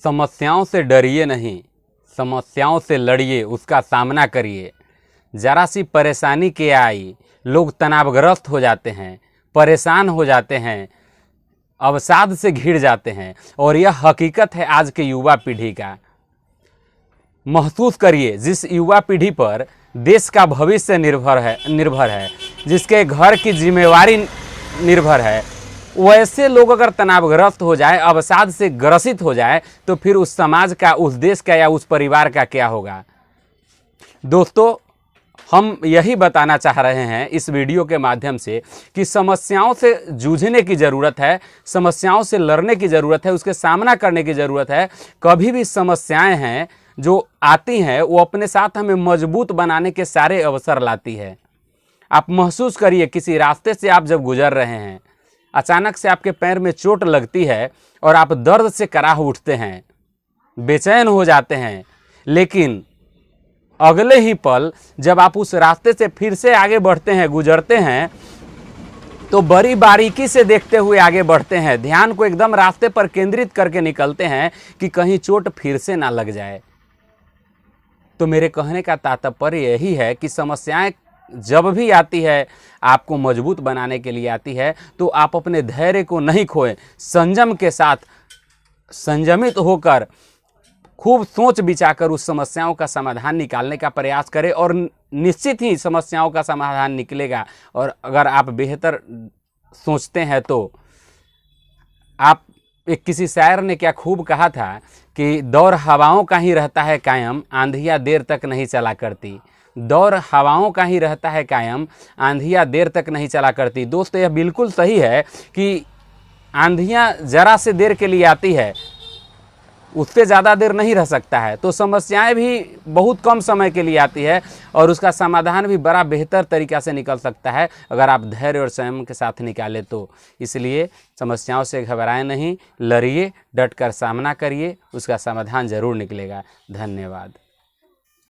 समस्याओं से डरिए नहीं, समस्याओं से लड़िए, उसका सामना करिए। ज़रा सी परेशानी के आई लोग तनावग्रस्त हो जाते हैं, परेशान हो जाते हैं, अवसाद से घिर जाते हैं। और यह हकीकत है आज के युवा पीढ़ी का। महसूस करिए, जिस युवा पीढ़ी पर देश का भविष्य निर्भर है, जिसके घर की जिम्मेवारी निर्भर है, वैसे लोग अगर तनावग्रस्त हो जाए, अवसाद से ग्रसित हो जाए, तो फिर उस समाज का, उस देश का या उस परिवार का क्या होगा। दोस्तों, हम यही बताना चाह रहे हैं इस वीडियो के माध्यम से कि समस्याओं से जूझने की ज़रूरत है, समस्याओं से लड़ने की ज़रूरत है, उसके सामना करने की ज़रूरत है। कभी भी समस्याएं हैं जो आती हैं, वो अपने साथ हमें मजबूत बनाने के सारे अवसर लाती है। आप महसूस करिए, किसी रास्ते से आप जब गुजर रहे हैं, अचानक से आपके पैर में चोट लगती है और आप दर्द से कराह उठते हैं, बेचैन हो जाते हैं, लेकिन अगले ही पल जब आप उस रास्ते से फिर से आगे बढ़ते हैं, गुजरते हैं, तो बड़ी बारीकी से देखते हुए आगे बढ़ते हैं, ध्यान को एकदम रास्ते पर केंद्रित करके निकलते हैं कि कहीं चोट फिर से ना लग जाए। तो मेरे कहने का तात्पर्य यही है कि समस्याएं जब भी आती है, आपको मजबूत बनाने के लिए आती है, तो आप अपने धैर्य को नहीं खोएं, संयम के साथ संयमित होकर खूब सोच विचार कर उस समस्याओं का समाधान निकालने का प्रयास करें, और निश्चित ही समस्याओं का समाधान निकलेगा। और अगर आप बेहतर सोचते हैं तो आप, एक किसी शायर ने क्या खूब कहा था कि दौर हवाओं का ही रहता है कायम, आंधियाँ देर तक नहीं चला करती। दौर हवाओं का ही रहता है कायम, आंधियाँ देर तक नहीं चला करती। दोस्तों, यह बिल्कुल सही है कि आंधियाँ जरा से देर के लिए आती है, उससे ज़्यादा देर नहीं रह सकता है। तो समस्याएं भी बहुत कम समय के लिए आती है, और उसका समाधान भी बड़ा बेहतर तरीक़ा से निकल सकता है अगर आप धैर्य और संयम के साथ निकालें तो। इसलिए समस्याओं से घबराएं नहीं, लड़िए, डट कर सामना करिए, उसका समाधान ज़रूर निकलेगा। धन्यवाद।